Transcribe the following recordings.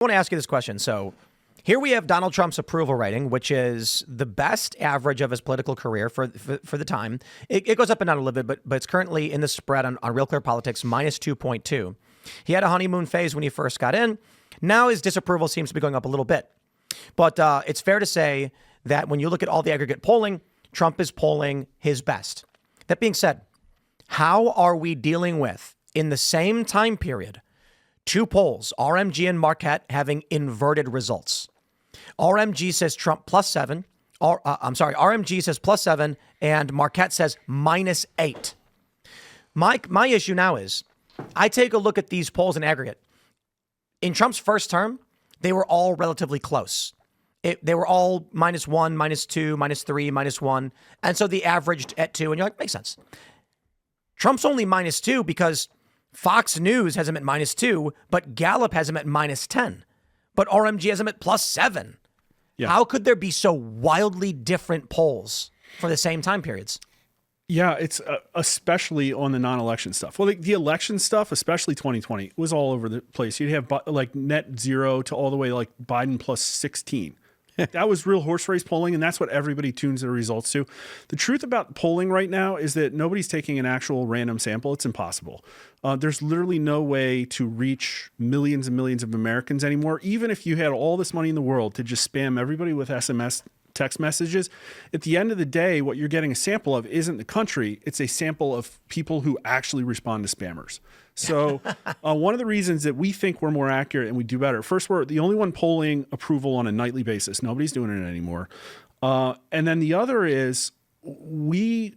want to ask you this question. So here we have Donald Trump's approval rating, which is the best average of his political career for the time. It goes up and down a little bit, but it's currently in the spread on Real Clear Politics, minus 2.2. He had a honeymoon phase when he first got in. Now his disapproval seems to be going up a little bit. But it's fair to say that when you look at all the aggregate polling, Trump is polling his best. That being said, how are we dealing with, in the same time period, two polls, RMG and Marquette, having inverted results? RMG says Trump +7. RMG says +7 and Marquette says -8. My issue now is I take a look at these polls in aggregate. In Trump's first term, they were all relatively close. They were all -1, -2, -3, -1. And so they averaged at 2. And you're like, makes sense. Trump's only -2 because Fox News has him at -2, but Gallup has him at -10. But RMG has him at +7. Yeah. How could there be so wildly different polls for the same time periods? Yeah, it's especially on the non-election stuff. Well, the election stuff, especially 2020, was all over the place. You'd have like net 0 to all the way like Biden +16. That was real horse race polling, and that's what everybody tunes their results to. The truth about polling right now is that nobody's taking an actual random sample. It's impossible. There's literally no way to reach millions and millions of Americans anymore. Even if you had all this money in the world to just spam everybody with SMS text messages, at the end of the day, what you're getting a sample of isn't the country. It's a sample of people who actually respond to spammers. So one of the reasons that we think we're more accurate and we do better, first, we're the only one polling approval on a nightly basis. Nobody's doing it anymore. And then the other is we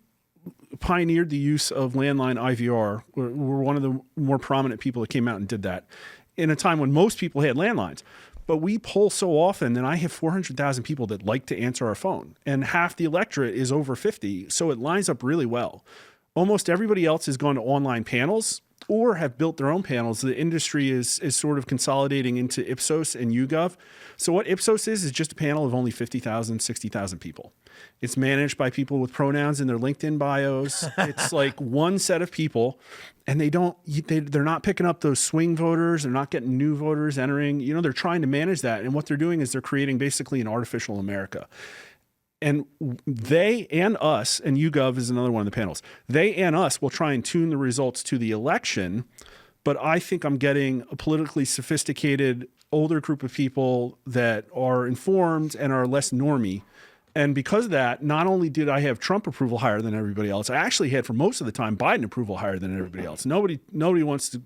pioneered the use of landline IVR. We're one of the more prominent people that came out and did that in a time when most people had landlines. But we poll so often that I have 400,000 people that like to answer our phone, and half the electorate is over 50. So it lines up really well. Almost everybody else has gone to online panels or have built their own panels. The industry is sort of consolidating into Ipsos and YouGov. So what Ipsos is just a panel of only 50,000, 60,000 people. It's managed by people with pronouns in their LinkedIn bios. It's like one set of people, and they're not picking up those swing voters. They're not getting new voters entering. You know, they're trying to manage that. And what they're doing is they're creating basically an artificial America. And they and us, and YouGov is another one of the panels, they and us will try and tune the results to the election. But I think I'm getting a politically sophisticated, older group of people that are informed and are less normie. And because of that, not only did I have Trump approval higher than everybody else, I actually had for most of the time Biden approval higher than everybody else. Nobody wants to,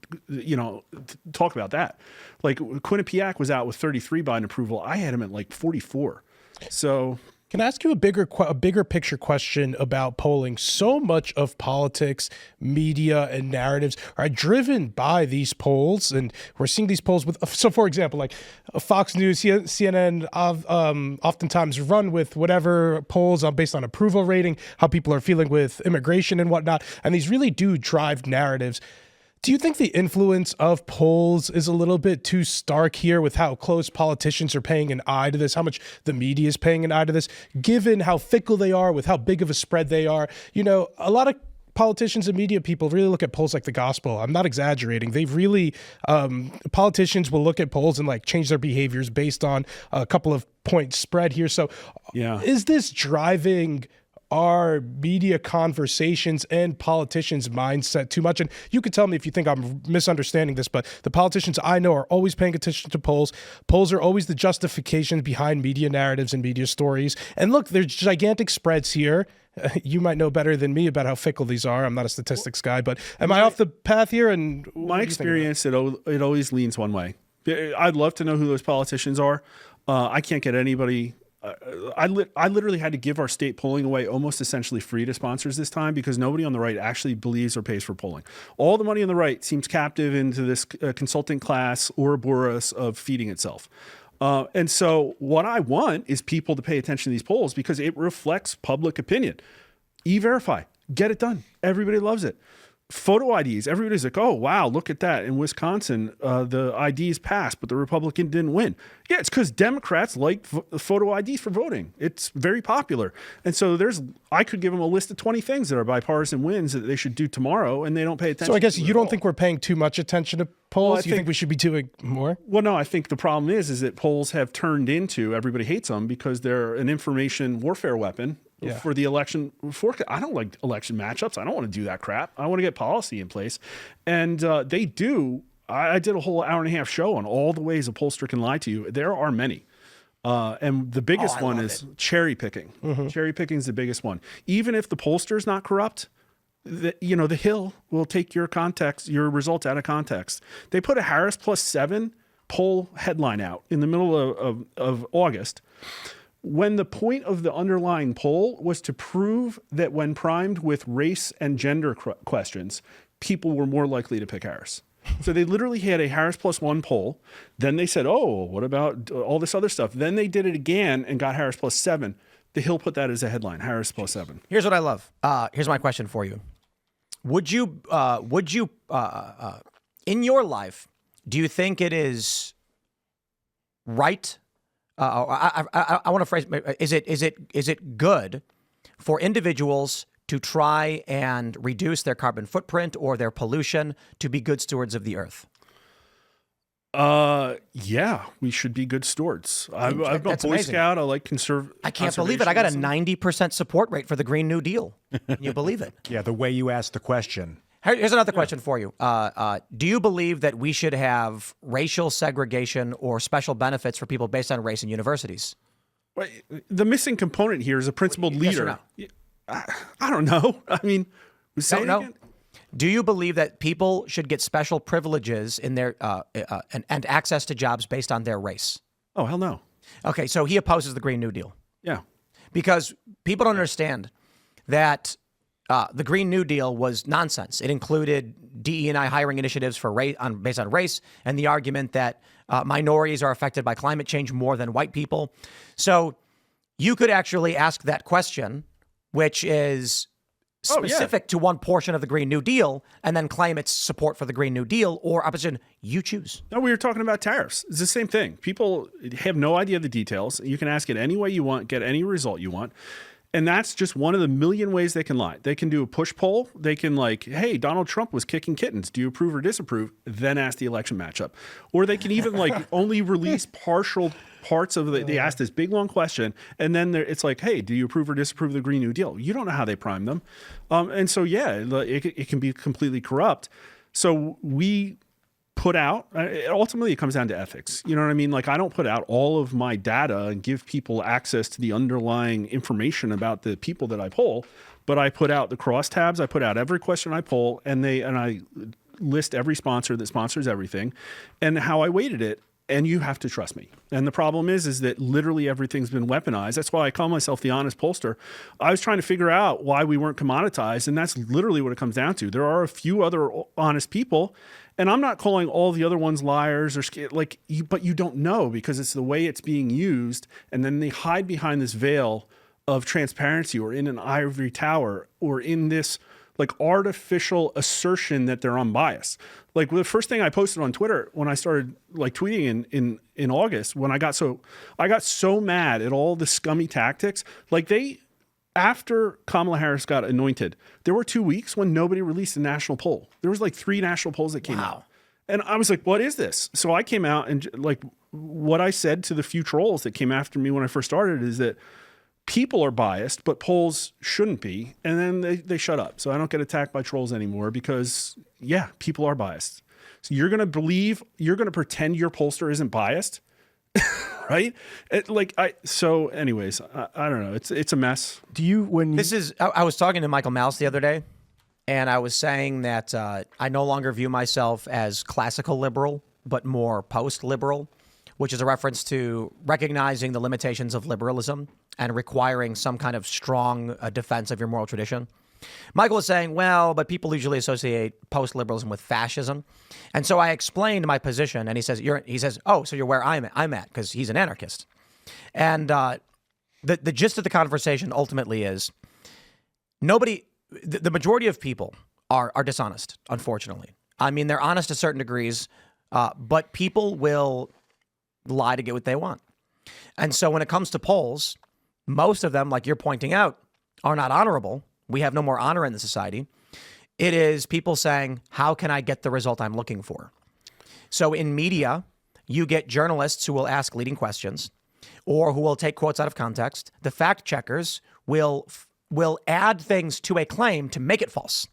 talk about that. Like Quinnipiac was out with 33 Biden approval. I had him at like 44. So can I ask you a bigger picture question about polling? So much of politics, media, and narratives are driven by these polls, and we're seeing these polls with. So, for example, like Fox News, CNN, oftentimes run with whatever polls based on approval rating, how people are feeling with immigration and whatnot, and these really do drive narratives. Do you think the influence of polls is a little bit too stark here with how close politicians are paying an eye to this, how much the media is paying an eye to this, given how fickle they are with how big of a spread they are? You know, a lot of politicians and media people really look at polls like the gospel. I'm not exaggerating. They've really, politicians will look at polls and like change their behaviors based on a couple of points spread here. So is this driving our media conversations and politicians' mindset too much? And you could tell me if you think I'm misunderstanding this, but the politicians I know are always paying attention to polls. Polls are always the justification behind media narratives and media stories. And look, there's gigantic spreads here. You might know better than me about how fickle these are. I'm not a statistics guy, but am I off the path here? And my experience, it always leans one way. I'd love to know who those politicians are. I can't get anybody. I literally had to give our state polling away almost essentially free to sponsors this time because nobody on the right actually believes or pays for polling. All the money on the right seems captive into this consulting class Ouroboros of feeding itself. And so what I want is people to pay attention to these polls because it reflects public opinion. E-Verify, get it done. Everybody loves it. photo IDs. Everybody's like, oh, wow, look at that. In Wisconsin, the IDs passed, but the Republican didn't win. Yeah, it's because Democrats like photo IDs for voting. It's very popular. And so I could give them a list of 20 things that are bipartisan wins that they should do tomorrow, and they don't pay attention. So I guess to you don't think we're paying too much attention to polls? You think we should be doing more? Well, no, I think the problem is that polls have turned into, everybody hates them because they're an information warfare weapon. For the election forecast. I don't like election matchups. I don't want to do that crap. I want to get policy in place. And they do. I did a whole hour and a half show on all the ways a pollster can lie to you. There are many. And the biggest one is cherry picking. Cherry picking is the biggest one. Even if the pollster is not corrupt, the Hill will take your results out of context. They put a Harris +7 poll headline out in the middle of August, when the point of the underlying poll was to prove that when primed with race and gender questions, people were more likely to pick Harris. So they literally had a Harris +1 poll. Then they said, oh, what about all this other stuff? Then they did it again and got Harris +7. The Hill put that as a headline, Harris +7. Here's what I love. Here's my question for you. Would you in your life, do you think it is right? I want to phrase: is it good for individuals to try and reduce their carbon footprint or their pollution to be good stewards of the earth? Yeah, we should be good stewards. I'm a Boy Scout. I like conservative. I can't believe it. I got a 90% support rate for the Green New Deal. Can you believe it? Yeah, the way you asked the question. Here's another question for you. Do you believe that we should have racial segregation or special benefits for people based on race in universities? The missing component here is a principled leader. No? I don't know. I mean, no. Do you believe that people should get special privileges in their and access to jobs based on their race? Oh, hell no. Okay, so he opposes the Green New Deal. Yeah. Because people don't understand that the Green New Deal was nonsense. It included DE&I hiring initiatives for based on race, and the argument that minorities are affected by climate change more than white people. So you could actually ask that question, which is specific to one portion of the Green New Deal, and then claim its support for the Green New Deal or opposition. You choose. No, we were talking about tariffs. It's the same thing. People have no idea the details. You can ask it any way you want, get any result you want. And that's just one of the million ways they can lie. They can do a push poll. They can hey, Donald Trump was kicking kittens. Do you approve or disapprove? Then ask the election matchup. Or they can even only release partial parts of they ask this big long question, and then it's hey, do you approve or disapprove of the Green New Deal? You don't know how they prime them. And so, yeah, it can be completely corrupt. So we put out, ultimately it comes down to ethics. You know what I mean? I don't put out all of my data and give people access to the underlying information about the people that I poll, but I put out the crosstabs. I put out every question I poll, and I list every sponsor that sponsors everything and how I weighted it. And you have to trust me. And the problem is that literally everything's been weaponized. That's why I call myself the honest pollster. I was trying to figure out why we weren't commoditized, and that's literally what it comes down to. There are a few other honest people, and I'm not calling all the other ones liars or but you don't know because it's the way it's being used, and then they hide behind this veil of transparency or in an ivory tower or in this artificial assertion that they're unbiased. The first thing I posted on Twitter when I started tweeting in August, when I got so mad at all the scummy tactics, after Kamala Harris got anointed, there were 2 weeks when nobody released a national poll. There was 3 national polls that came out. And I was what is this? So I came out and what I said to the few trolls that came after me when I first started is that people are biased, but polls shouldn't be. And then they shut up. So I don't get attacked by trolls anymore because, yeah, people are biased. So you're going to pretend your pollster isn't biased, right? So anyways, I don't know. It's a mess. I was talking to Michael Mouse the other day, and I was saying that I no longer view myself as classical liberal, but more post-liberal, which is a reference to recognizing the limitations of liberalism and requiring some kind of strong defense of your moral tradition. Michael was saying, well, but people usually associate post-liberalism with fascism. And so I explained my position, and he says, oh, so you're where I'm at, because he's an anarchist. And the gist of the conversation ultimately is the majority of people are dishonest, unfortunately. I mean, they're honest to certain degrees, but people will lie to get what they want. And so when it comes to polls, most of them, like you're pointing out, are not honorable. We have no more honor in the society. It is people saying, how can I get the result I'm looking for? So in media, you get journalists who will ask leading questions or who will take quotes out of context. The fact checkers will add things to a claim to make it false.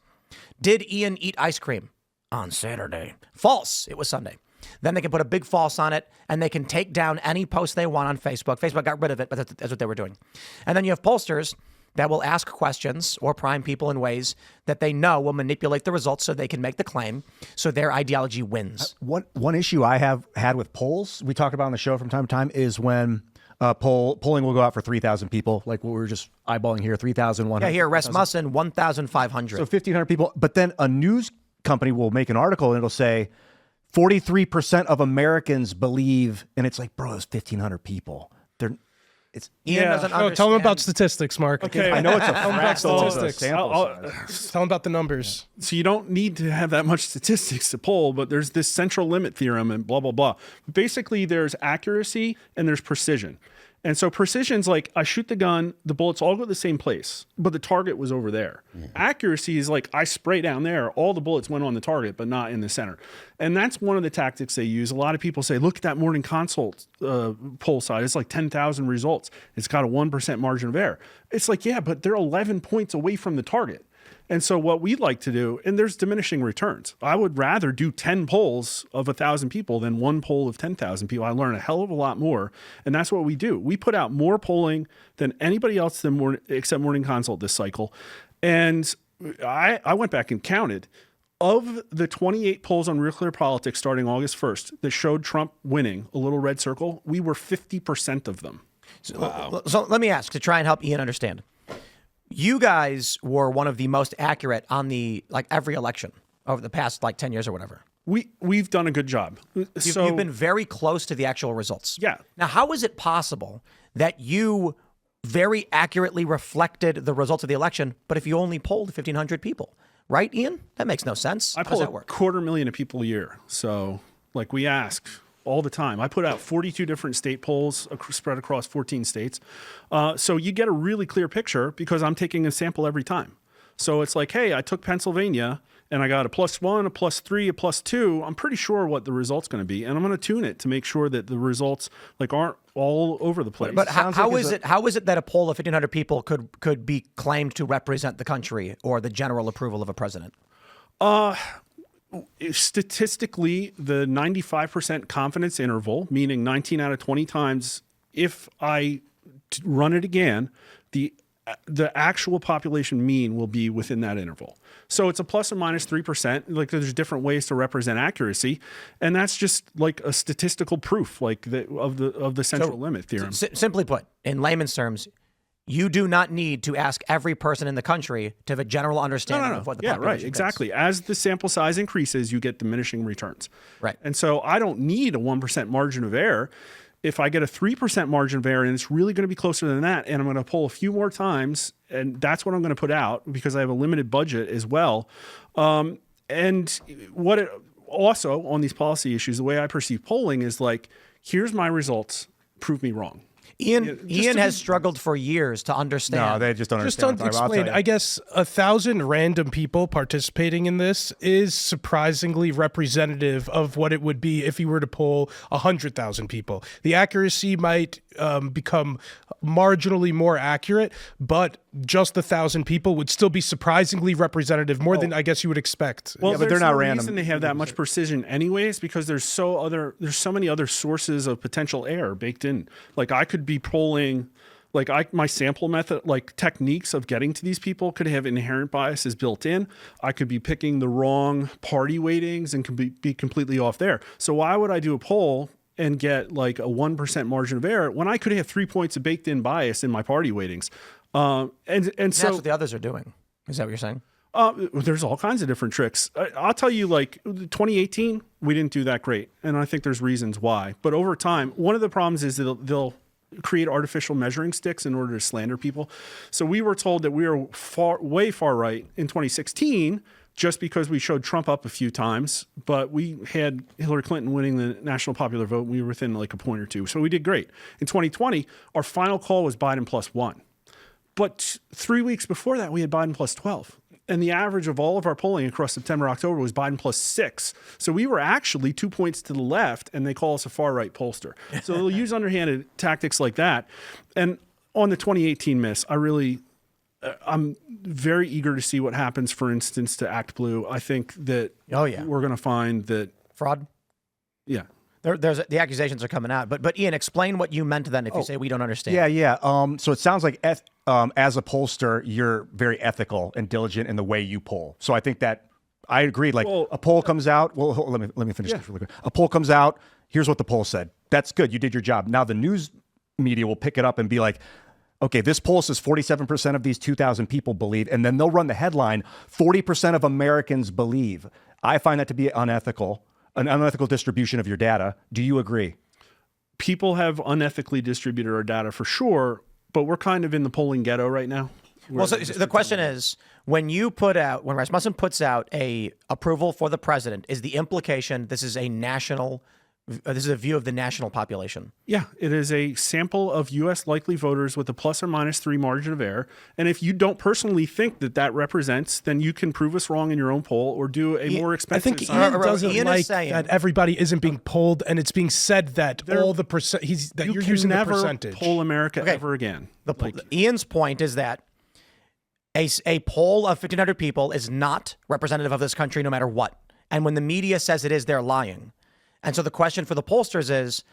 Did Ian eat ice cream on Saturday? False. It was Sunday. Then they can put a big false on it, and they can take down any post they want on Facebook. Facebook got rid of it, but that's what they were doing. And then you have pollsters that will ask questions or prime people in ways that they know will manipulate the results so they can make the claim, so their ideology wins. One issue I have had with polls, we talk about on the show from time to time, is when polling will go out for 3,000 people, like what we were just eyeballing here, 3,100. Yeah, here, Rasmussen, 1,500. So 1,500 people. But then a news company will make an article and it'll say 43% of Americans believe, and it's like, bro, it's 1,500 people. Ian doesn't understand. Tell them about statistics, Mark. Okay, I know it's a fractal fractal statistics. sample size. Tell them about the numbers. So you don't need to have that much statistics to poll, but there's this central limit theorem and blah, blah, blah. Basically, there's accuracy and there's precision. And so precision's like, I shoot the gun, the bullets all go to the same place, but the target was over there. Accuracy is like, I spray down there, all the bullets went on the target, but not in the center. And that's one of the tactics they use. A lot of people say, look at that morning consult poll side. It's like 10,000 results. It's got a 1% margin of error. It's like, yeah, but they're 11 points away from the target. And so what we'd like to do, and there's diminishing returns. I would rather do 10 polls of 1,000 people than one poll of 10,000 people. I learn a hell of a lot more. And that's what we do. We put out more polling than anybody else except Morning Consult this cycle. And I went back and counted. Of the 28 polls on Real Clear Politics starting August 1st that showed Trump winning, a little red circle, we were 50% of them. So let me ask to try and help Ian understand. You guys were one of the most accurate on every election over the past 10 years or whatever. We've done a good job. You've been very close to the actual results. Yeah. Now, how is it possible that you very accurately reflected the results of the election, but if you only polled 1,500 people, right, Ian? That makes no sense. I How does poll that work? 250,000 people a year. So we ask all the time. I put out 42 different state polls spread across 14 states. So you get a really clear picture because I'm taking a sample every time. So it's like, hey, I took Pennsylvania and I got a +1, a +3, a +2. I'm pretty sure what the result's going to be. And I'm going to tune it to make sure that the results aren't all over the place. But how is it that a poll of 1,500 people could be claimed to represent the country or the general approval of a president? Statistically, the 95% confidence interval, meaning 19 out of 20 times, if I run it again, the actual population mean will be within that interval. So it's a plus or minus 3%. There's different ways to represent accuracy, and that's just a statistical proof, of the central limit theorem. Simply put, in layman's terms, you do not need to ask every person in the country to have a general understanding of what the population right, thinks. exactly. As the sample size increases, you get diminishing returns. Right. And so I don't need a 1% margin of error. If I get a 3% margin of error, and it's really going to be closer than that, and I'm going to poll a few more times, and that's what I'm going to put out because I have a limited budget as well. And also on these policy issues, the way I perceive polling is here's my results, prove me wrong. Ian has struggled for years to understand. No, they just don't understand. Just to explain, I guess 1,000 random people participating in this is surprisingly representative of what it would be if you were to poll 100,000 people. The accuracy might become marginally more accurate, but just 1,000 people would still be surprisingly representative, more than I guess you would expect. Well, but they're not no random. Reason they have that much precision, anyways, because there's so many other sources of potential error baked in. I could be polling, my sample method, techniques of getting to these people could have inherent biases built in. I could be picking the wrong party weightings and could be completely off there. So why would I do a poll and get a 1% margin of error when I could have 3 points of baked in bias in my party weightings? And That's so what the others are doing. Is that what you're saying? There's all kinds of different tricks. I'll tell you, 2018, we didn't do that great. And I think there's reasons why. But over time, one of the problems is that they'll create artificial measuring sticks in order to slander people. So we were told that we were way far right in 2016 just because we showed Trump up a few times, but we had Hillary Clinton winning the national popular vote. We were within like a point or two. So we did great. In 2020, our final call was Biden +1. But 3 weeks before that, we had Biden +12. And the average of all of our polling across September, October was Biden +6. So we were actually 2 points to the left, and they call us a far-right pollster. So they'll use underhanded tactics like that. And on the 2018 miss, I'm very eager to see what happens, for instance, to Act Blue. I think that we're going to find that Fraud? Yeah. There's the accusations are coming out. But Ian, explain what you meant then if you say we don't understand. Yeah. So it sounds like as a pollster, you're very ethical and diligent in the way you poll. So I think that I agree. Like a poll comes out. Well, let me finish this really quick. A poll comes out. Here's what the poll said. That's good. You did your job. Now the news media will pick it up and be like, okay, this poll says 47% of these 2,000 people believe, and then they'll run the headline, 40% of Americans believe. I find that to be unethical, an unethical distribution of your data. Do you agree? People have unethically distributed our data for sure, but we're kind of in the polling ghetto right now. Well, so the question is, when Rasmussen puts out a approval for the president, is the implication this is a view of the national population? Yeah, it is a sample of U.S. likely voters with a +or-3 margin of error. And if you don't personally think that represents, then you can prove us wrong in your own poll or do a more expensive. I think Ian doesn't like that everybody isn't being polled, and it's being said that all the percent you're using the percentage. You can never poll America ever again. Ian's point is that a poll of 1,500 people is not representative of this country no matter what. And when the media says it is, they're lying. And so the question for the pollsters is,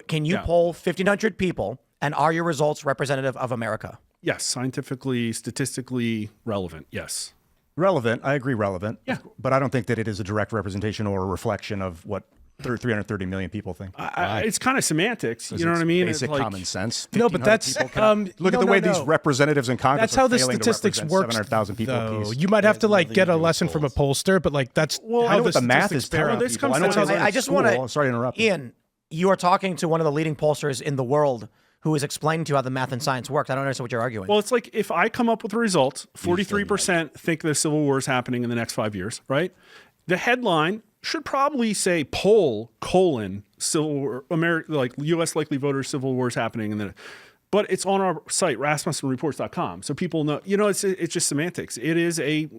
can you poll 1,500 people, and are your results representative of America? Yes, scientifically, statistically relevant, yes. Relevant, I agree, relevant. Yeah. But I don't think that it is a direct representation or a reflection of what 330 million people think. It's kind of semantics, you know what I mean? Basic common sense. No, but that's look at the way these representatives in Congress. That's how the statistics work. 700,000 people apiece. You might have to get a lesson from a pollster, but that's how the math is telling people. I just want to. Sorry to interrupt. Ian, you are talking to one of the leading pollsters in the world who is explaining to you how the math and science works. I don't understand what you're arguing. Well, it's like if I come up with a result, 43% think the Civil War is happening in the next 5 years, right? The headline should probably say poll : Civil War, U.S. likely voters, Civil War is happening, but it's on our site, RasmussenReports.com, so people know. It's just semantics. It is a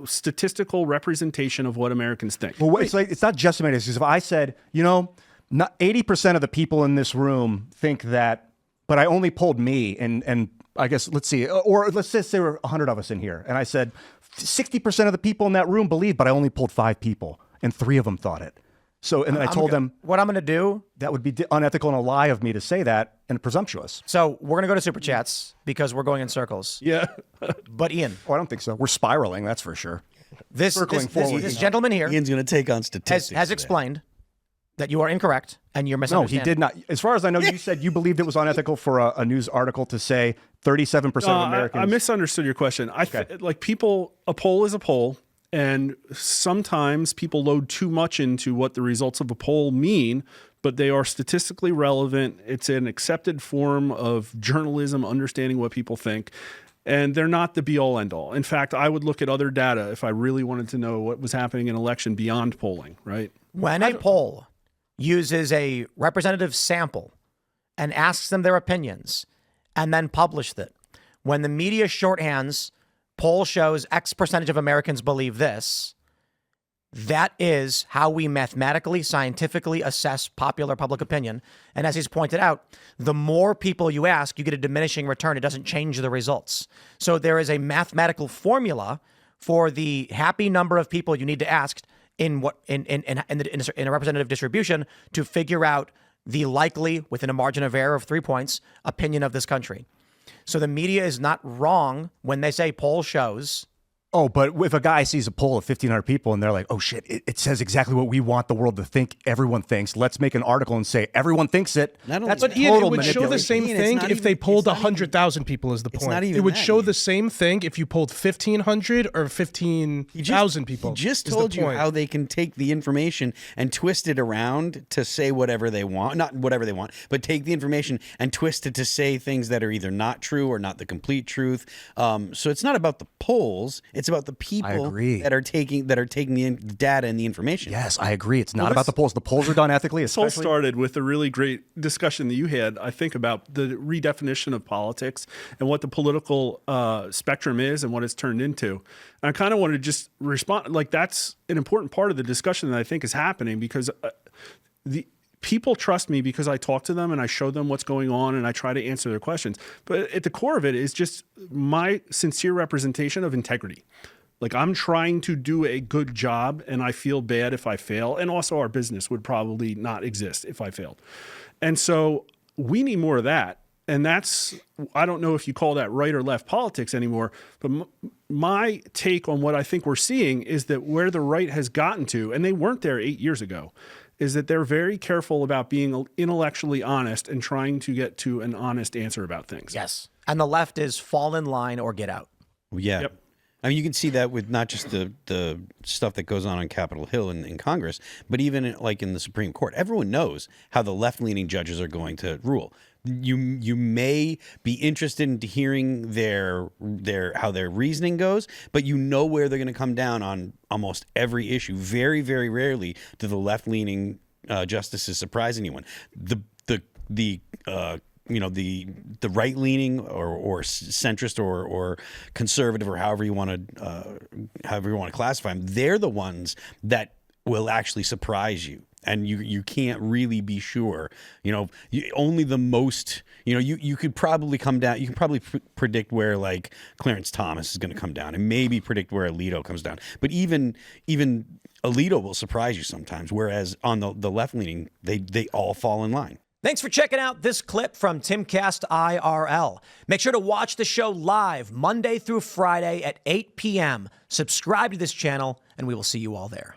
statistical representation of what Americans think. Well, it's not just semantics. Because if I said, not 80% of the people in this room think that, but I only polled me, and I guess let's see, or let's just say there were 100 of us in here, and I said 60% of the people in that room believe, but I only polled 5 people. And 3 of them thought it. So, and then I told them what I'm going to do. That would be unethical and a lie of me to say that, and presumptuous. So we're going to go to Super Chats because we're going in circles. Yeah. But Ian. Oh, I don't think so. We're spiraling, that's for sure. This gentleman here Ian's going to take on statistics. Has explained that you are incorrect and you're misunderstanding. No, he did not. As far as I know, you said you believed it was unethical for a news article to say 37% of Americans. I misunderstood your question. A poll is a poll. And sometimes people load too much into what the results of a poll mean, but they are statistically relevant. It's an accepted form of journalism, understanding what people think. And they're not the be-all, end-all. In fact, I would look at other data if I really wanted to know what was happening in an election beyond polling, right? When a poll uses a representative sample and asks them their opinions and then publishes it, when the media shorthands poll shows X percentage of Americans believe this, that is how we mathematically, scientifically assess popular public opinion. And as he's pointed out, the more people you ask, you get a diminishing return. It doesn't change the results. So there is a mathematical formula for the happy number of people you need to ask in a representative distribution to figure out the likely, within a margin of error of 3 points, opinion of this country. So the media is not wrong when they say poll shows. Oh, but if a guy sees a poll of 1,500 people and they're like, oh shit, it says exactly what we want the world to think everyone thinks. Let's make an article and say everyone thinks it. That's Ian, it would show the same thing if they polled 100,000 people is the point. It would show the same thing if you polled 1,500 or 15,000 people. He just told you how they can take the information and twist it around to say whatever they want. Not whatever they want, but take the information and twist it to say things that are either not true or not the complete truth. So it's not about the polls. It's about the people agree. that are taking the data and the information. Yes, I agree. It's not about the polls. The polls are done ethically. This all Especially started with a really great discussion that you had, I think, about the redefinition of politics and what the political spectrum is and what it's turned into. And I kind of want to just respond, like that's an important part of the discussion that I think is happening because the people trust me because I talk to them and I show them what's going on and I try to answer their questions. But at the core of it is just my sincere representation of integrity. Like I'm trying to do a good job and I feel bad if I fail. And also our business would probably not exist if I failed. And so we need more of that. And that's, I don't know if you call that right or left politics anymore, but my take on what I think we're seeing is that where the right has gotten to, and they weren't there 8 years ago, is that they're very careful about being intellectually honest and trying to get to an honest answer about things. Yes. And the left is fall in line or get out. Yeah. Yep. I mean, you can see that with not just the stuff that goes on Capitol Hill and in Congress, but even like in the Supreme Court. Everyone knows how the left-leaning judges are going to rule. You may be interested in hearing their how their reasoning goes, but you know where they're going to come down on almost every issue. Very, very rarely do the left-leaning justices surprise anyone. The right-leaning or centrist or conservative or however you want to classify them, they're the ones that will actually surprise you. And you can't really be sure, only the most, you could probably come down. You can probably predict where like Clarence Thomas is going to come down and maybe predict where Alito comes down. But even Alito will surprise you sometimes. Whereas on the left leaning, they all fall in line. Thanks for checking out this clip from Timcast IRL. Make sure to watch the show live Monday through Friday at 8 p.m. Subscribe to this channel, and we will see you all there.